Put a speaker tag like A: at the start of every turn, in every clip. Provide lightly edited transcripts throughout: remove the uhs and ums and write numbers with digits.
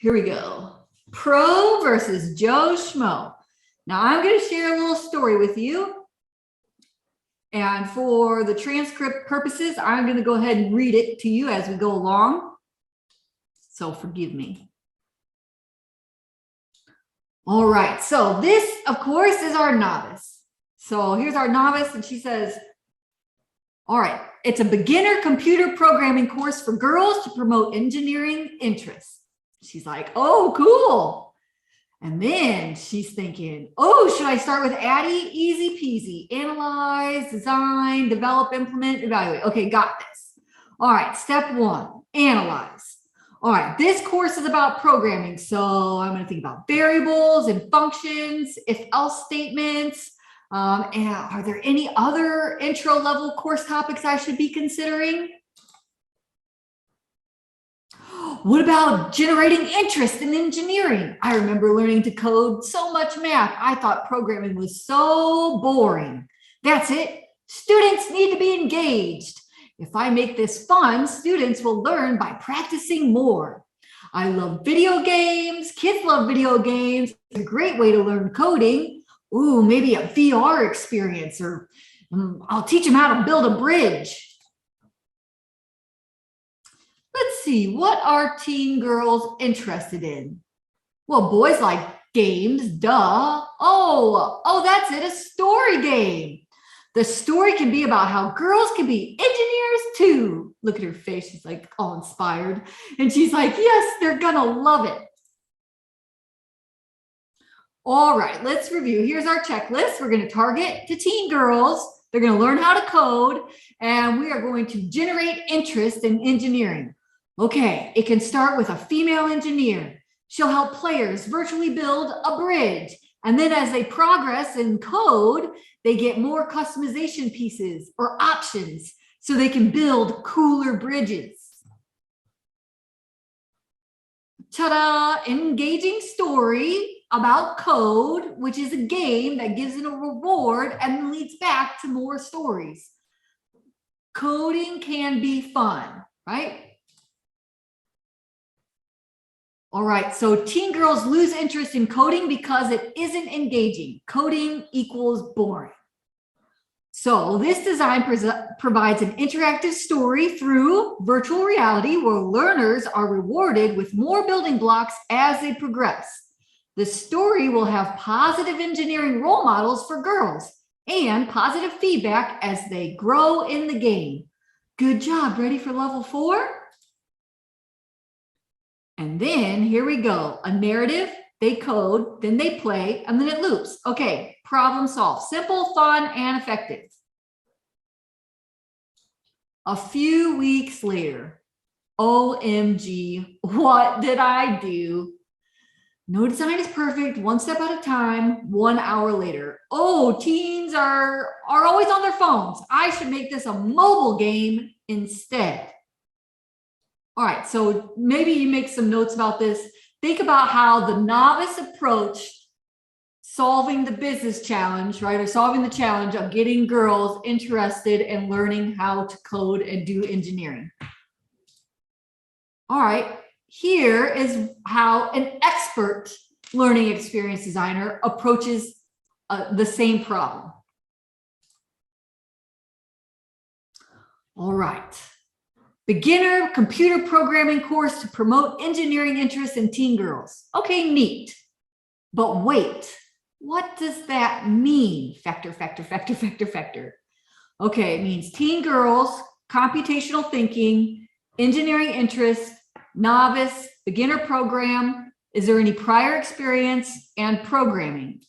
A: Here we go. Pro versus Joe Schmo. Now I'm going to share a little story with you. And for the transcript purposes, I'm going to go ahead and read it to you as we go along. So forgive me. All right. So this, of course, is our novice. So here's our novice, and she says, all right, it's a beginner computer programming course for girls to promote engineering interests. She's like, oh, cool. And then she's thinking, oh, should I start with Addie? Easy peasy. Analyze, design, develop, implement, evaluate. Okay, got this. All right, step one, analyze. All right, this course is about programming. So I'm going to think about variables and functions, if-else statements. And are there any other intro level course topics I should be considering? What about generating interest in engineering? I remember learning to code so much math. I thought programming was so boring. That's it. Students need to be engaged. If I make this fun, students will learn by practicing more. I love video games. Kids love video games. It's a great way to learn coding. Ooh, maybe a VR experience, or I'll teach them how to build a bridge. Let's see, what are teen girls interested in? Well, boys like games, duh. Oh, that's it, a story game. The story can be about how girls can be engineers too. Look at her face, she's like all inspired. And she's like, yes, they're gonna love it. All right, let's review. Here's our checklist. We're gonna target to teen girls. They're gonna learn how to code, and we are going to generate interest in engineering. Okay, it can start with a female engineer. She'll help players virtually build a bridge. And then as they progress in code, they get more customization pieces or options so they can build cooler bridges. Ta-da! Engaging story about code, which is a game that gives it a reward and leads back to more stories. Coding can be fun, right? All right, so teen girls lose interest in coding because it isn't engaging. Coding equals boring. So this design provides an interactive story through virtual reality where learners are rewarded with more building blocks as they progress. The story will have positive engineering role models for girls and positive feedback as they grow in the game. Good job, ready for level 4? And then here we go, a narrative, they code, then they play, and then it loops. Okay, problem solved, simple, fun, and effective. A few weeks later, OMG, what did I do? No design is perfect, one step at a time, 1 hour later. Oh, teens are always on their phones. I should make this a mobile game instead. All right, so maybe you make some notes about this. Think about how the novice approached solving the business challenge, right? Or solving the challenge of getting girls interested in learning how to code and do engineering. All right, here is how an expert learning experience designer approaches the same problem. All right. Beginner computer programming course to promote engineering interest in teen girls. Okay, neat. But wait, what does that mean? Factor. Okay, it means teen girls, computational thinking, engineering interest, novice, beginner program. Is there any prior experience and programming?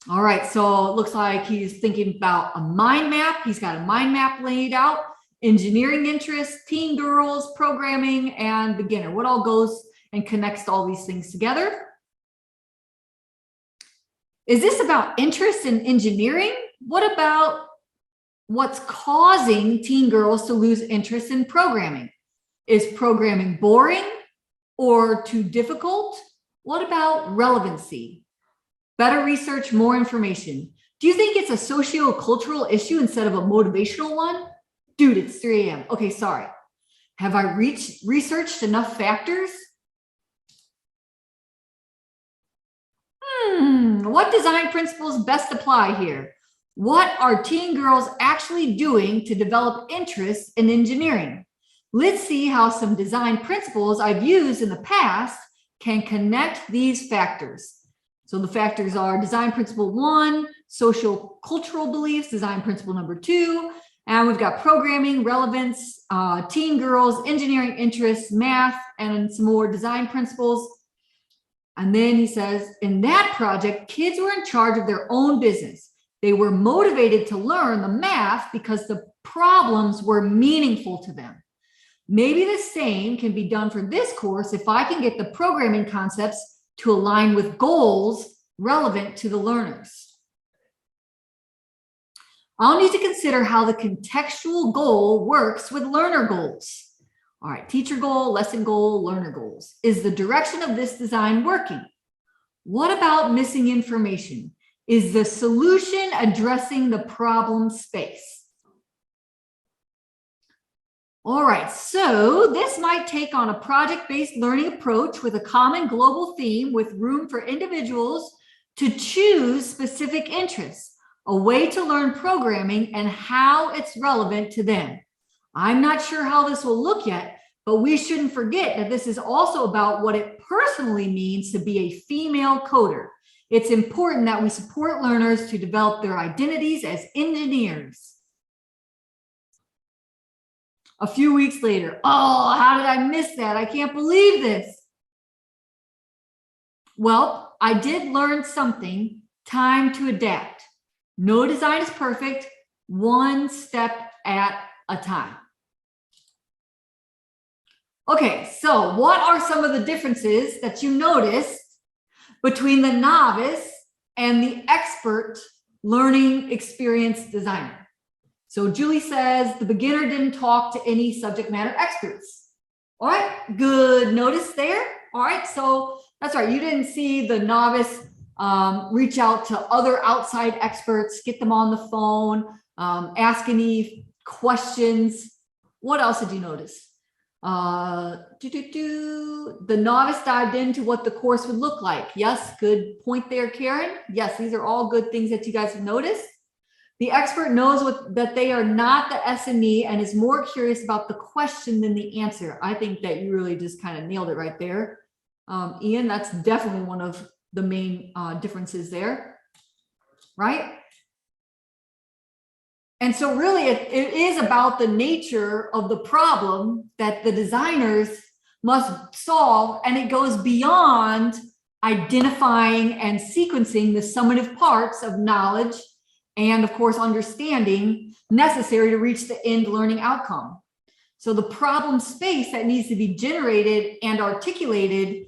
A: All right, so it looks like he's thinking about a mind map. He's got a mind map laid out, engineering interest, teen girls, programming, and beginner. What all goes and connects all these things together? Is this about interest in engineering? What about what's causing teen girls to lose interest in programming? Is programming boring or too difficult? What about relevancy? Better research, more information. Do you think it's a socio-cultural issue instead of a motivational one? Dude, it's 3 a.m. Okay, sorry. Have I researched enough factors? What design principles best apply here? What are teen girls actually doing to develop interest in engineering? Let's see how some design principles I've used in the past can connect these factors. So the factors are design principle 1, social cultural beliefs, design principle number 2, and we've got programming, relevance, teen girls, engineering interests, math, and some more design principles. And then he says, in that project, kids were in charge of their own business. They were motivated to learn the math because the problems were meaningful to them. Maybe the same can be done for this course if I can get the programming concepts to align with goals relevant to the learners. I'll need to consider how the contextual goal works with learner goals. All right, teacher goal, lesson goal, learner goals. Is the direction of this design working? What about missing information? Is the solution addressing the problem space? All right, so this might take on a project-based learning approach with a common global theme with room for individuals to choose specific interests, a way to learn programming and how it's relevant to them. I'm not sure how this will look yet, but we shouldn't forget that this is also about what it personally means to be a female coder. It's important that we support learners to develop their identities as engineers. A few weeks later, oh, how did I miss that? I can't believe this. Well, I did learn something, time to adapt. No design is perfect, one step at a time. Okay, so what are some of the differences that you noticed between the novice and the expert learning experience designer? So Julie says the beginner didn't talk to any subject matter experts. All right, good notice there. All right, so that's right. You didn't see the novice reach out to other outside experts, get them on the phone, ask any questions. What else did you notice? The novice dived into what the course would look like. Yes, good point there, Karen. Yes, these are all good things that you guys have noticed. The expert knows that they are not the SME and is more curious about the question than the answer. I think that you really just kind of nailed it right there. Ian, that's definitely one of the main differences there, right? And so really it is about the nature of the problem that the designers must solve, and it goes beyond identifying and sequencing the summative parts of knowledge and, of course, understanding necessary to reach the end learning outcome. So the problem space that needs to be generated and articulated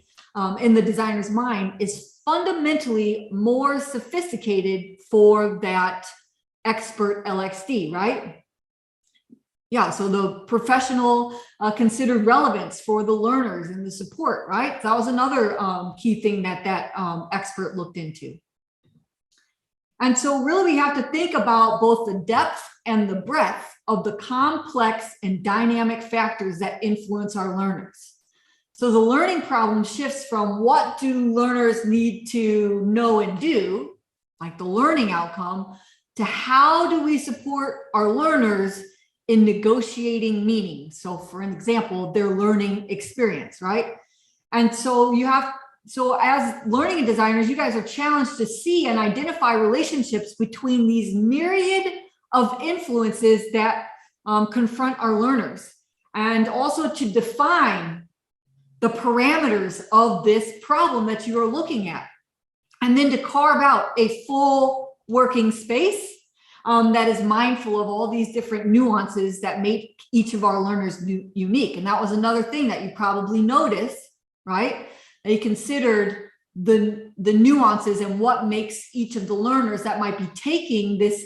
A: in the designer's mind is fundamentally more sophisticated for that expert LXD, right? Yeah, so the professional considered relevance for the learners and the support, right? That was another key thing that expert looked into. And so really we have to think about both the depth and the breadth of the complex and dynamic factors that influence our learners. So the learning problem shifts from what do learners need to know and do, like the learning outcome, to how do we support our learners in negotiating meaning. So for an example, their learning experience, right? And so as learning designers, you guys are challenged to see and identify relationships between these myriad of influences that confront our learners, and also to define the parameters of this problem that you are looking at, and then to carve out a full working space that is mindful of all these different nuances that make each of our learners unique. And that was another thing that you probably noticed, right? They considered the nuances and what makes each of the learners that might be taking this,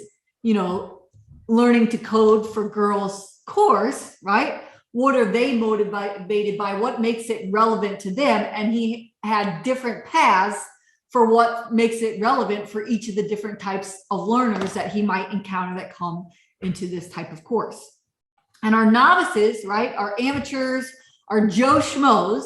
A: learning to code for girls course, right? What are they motivated by? What makes it relevant to them? And he had different paths for what makes it relevant for each of the different types of learners that he might encounter that come into this type of course. And our novices, right, our amateurs, our Joe Schmoes,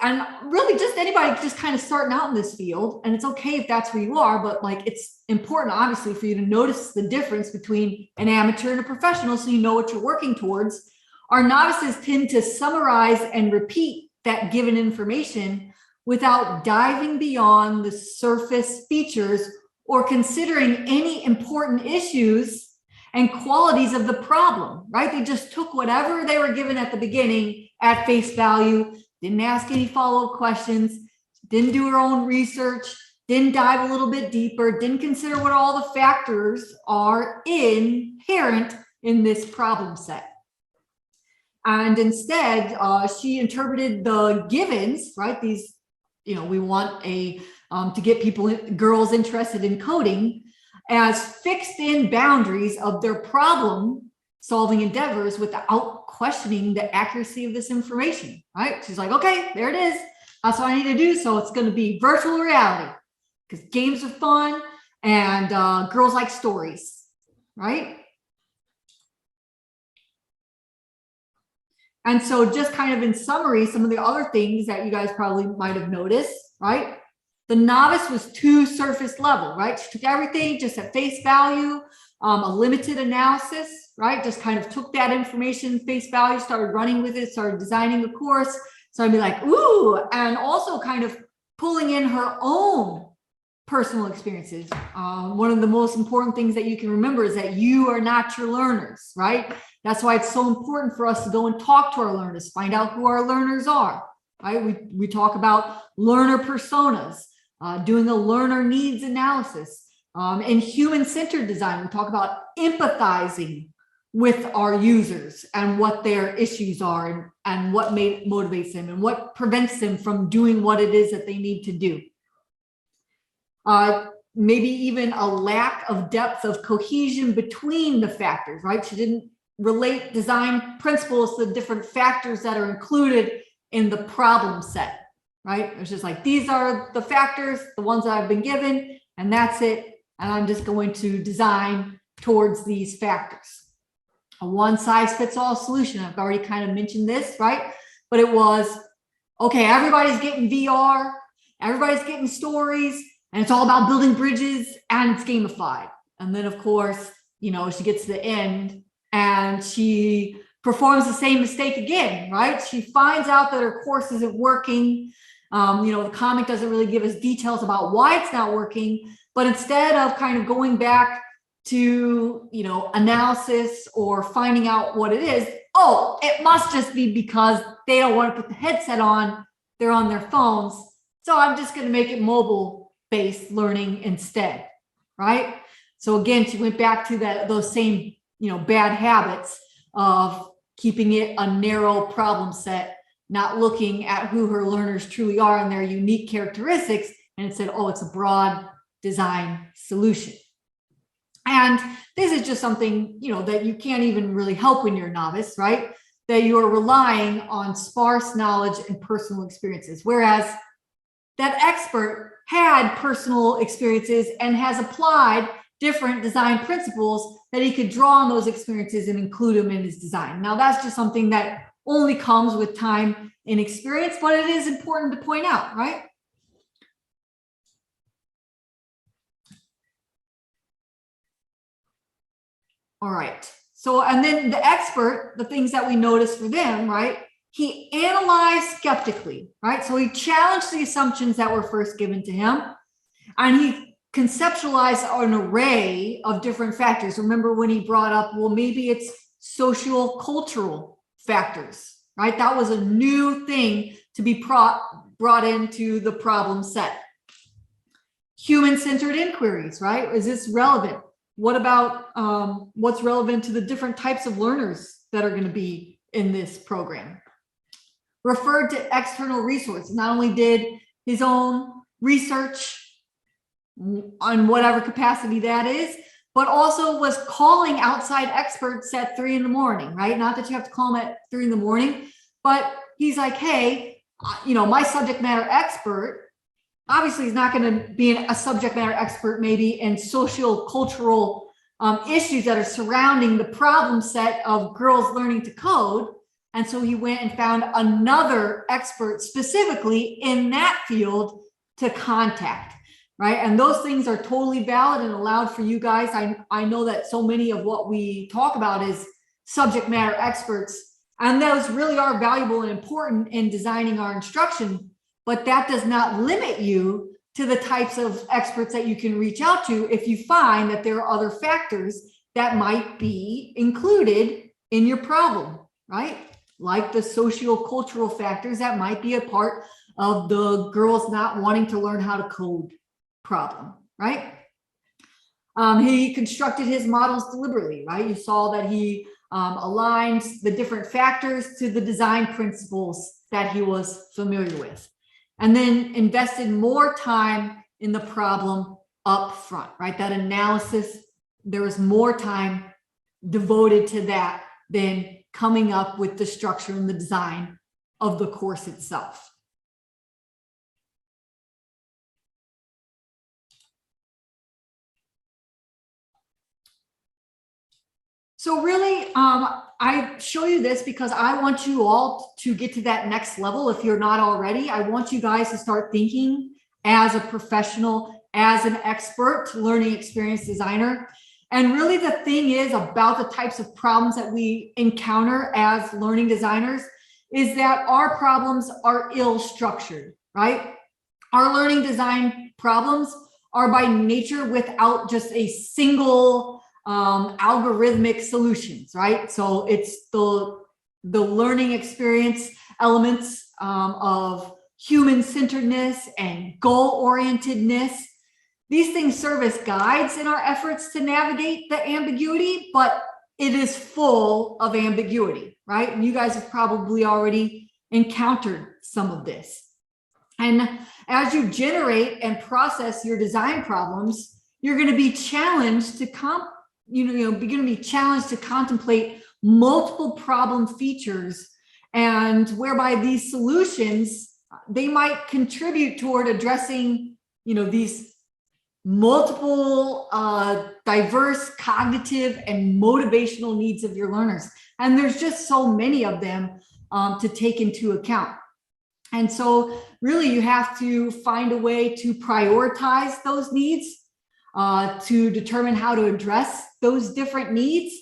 A: and really just anybody just kind of starting out in this field. And it's okay if that's where you are, but like it's important, obviously, for you to notice the difference between an amateur and a professional so you know what you're working towards. Our novices tend to summarize and repeat that given information without diving beyond the surface features or considering any important issues and qualities of the problem, right? They just took whatever they were given at the beginning at face value, didn't ask any follow-up questions, didn't do her own research, didn't dive a little bit deeper, didn't consider what all the factors are inherent in this problem set. And instead, she interpreted the givens, right? These, we want to get girls interested in coding as fixed in boundaries of their problem solving endeavors without questioning the accuracy of this information, right? She's like, okay, there it is. That's what I need to do. So it's going to be virtual reality because games are fun and girls like stories, right? And so just kind of in summary, some of the other things that you guys probably might have noticed, right? The novice was too surface level, right? She took everything just at face value, a limited analysis, right? Just kind of took that information face value, started running with it, started designing a course. So I'd be like, ooh, and also kind of pulling in her own personal experiences. One of the most important things that you can remember is that you are not your learners, right? That's why it's so important for us to go and talk to our learners, find out who our learners are, right? We talk about learner personas, doing a learner needs analysis. In human-centered design, we talk about empathizing with our users and what their issues are and what motivates them and what prevents them from doing what it is that they need to do. Maybe even a lack of depth of cohesion between the factors, right? She didn't relate design principles to the different factors that are included in the problem set, right? It's just like, these are the factors, the ones that I've been given, and that's it. And I'm just going to design towards these factors. A one-size-fits-all solution. I've already kind of mentioned this, right? But it was, okay, everybody's getting VR, everybody's getting stories, and it's all about building bridges, and it's gamified. And then, of course, she gets to the end, and she performs the same mistake again, right? She finds out that her course isn't working. The comic doesn't really give us details about why it's not working, but instead of kind of going back to, analysis or finding out what it is, oh, it must just be because they don't want to put the headset on, they're on their phones. So I'm just going to make it mobile-based learning instead, right? So again, she went back to those same, bad habits of keeping it a narrow problem set, not looking at who her learners truly are and their unique characteristics, and it said, oh, it's a broad design solution. And this is just something, that you can't even really help when you're a novice, right? That you're relying on sparse knowledge and personal experiences, whereas that expert had personal experiences and has applied different design principles that he could draw on those experiences and include them in his design. Now, that's just something that only comes with time and experience, but it is important to point out, right? All right. So, and then the expert, the things that we notice for them, right? He analyzed skeptically, right? So he challenged the assumptions that were first given to him, and he conceptualized an array of different factors. Remember when he brought up, well, maybe it's social cultural factors, right? That was a new thing to be brought into the problem set. Human-centered inquiries, right? Is this relevant? What about what's relevant to the different types of learners that are going to be in this program? Referred to external resources. Not only did his own research on whatever capacity that is, but also was calling outside experts at 3 in the morning, right? Not that you have to call them at 3 in the morning, but he's like, hey, my subject matter expert, obviously he's not going to be a subject matter expert maybe in social cultural issues that are surrounding the problem set of girls learning to code. And so he went and found another expert specifically in that field to contact, right? And those things are totally valid and allowed for you guys. I know that so many of what we talk about is subject matter experts, and those really are valuable and important in designing our instruction, but that does not limit you to the types of experts that you can reach out to if you find that there are other factors that might be included in your problem, right? Like the socio-cultural factors that might be a part of the girls not wanting to learn how to code problem, right? He constructed his models deliberately, right? You saw that he aligned the different factors to the design principles that he was familiar with, and then invested more time in the problem up front, right? That analysis, there was more time devoted to that than coming up with the structure and the design of the course itself. So really, I show you this because I want you all to get to that next level. If you're not already, I want you guys to start thinking as a professional, as an expert learning experience designer. And really the thing is about the types of problems that we encounter as learning designers is that our problems are ill-structured, right? Our learning design problems are by nature without just a single algorithmic solutions, right? So it's the learning experience elements of human-centeredness and goal-orientedness. These things serve as guides in our efforts to navigate the ambiguity, but it is full of ambiguity, right? And you guys have probably already encountered some of this. And as you generate and process your design problems, you're going to be challenged to contemplate multiple problem features, and whereby these solutions, they might contribute toward addressing, these multiple diverse cognitive and motivational needs of your learners. And there's just so many of them to take into account. And so really you have to find a way to prioritize those needs, to determine how to address those different needs,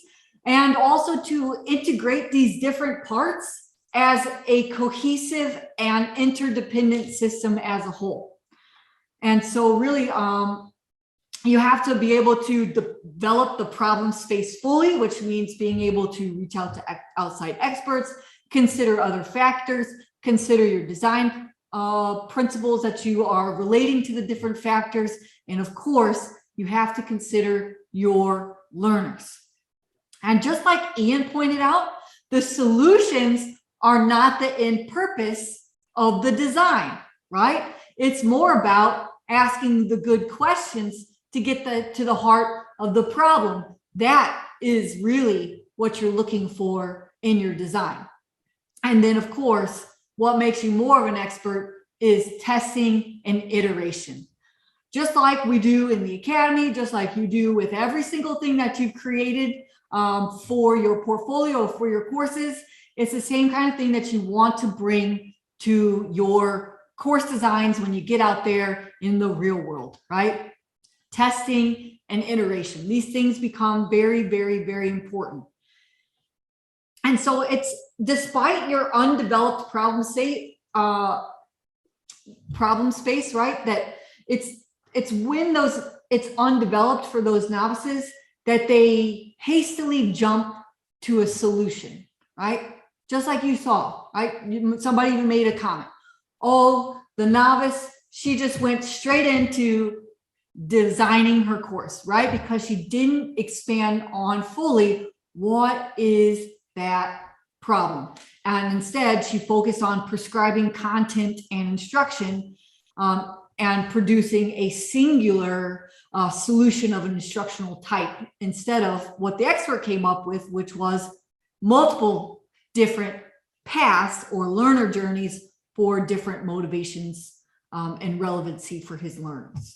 A: and also to integrate these different parts as a cohesive and interdependent system as a whole. And so really, you have to be able to develop the problem space fully, which means being able to reach out to outside experts, consider other factors, consider your design principles that you are relating to the different factors. And of course, you have to consider your learners. And just like Ian pointed out, the solutions are not the end purpose of the design, right? It's more about asking the good questions to get to the heart of the problem. That is really what you're looking for in your design. And then of course, what makes you more of an expert is testing and iteration. Just like we do in the academy, just like you do with every single thing that you've created for your portfolio, for your courses, it's the same kind of thing that you want to bring to your course designs when you get out there in the real world, right? Testing and iteration. These things become very, very, very important. And so it's, despite your undeveloped problem space, right? That it's when it's undeveloped for those novices that they hastily jump to a solution, right? Just like you saw, right? Somebody even made a comment. Oh, the novice, she just went straight into designing her course, right? Because she didn't expand on fully what is that problem. And instead, she focused on prescribing content and instruction and producing a singular solution of an instructional type instead of what the expert came up with, which was multiple different paths or learner journeys for different motivations and relevancy for his learners.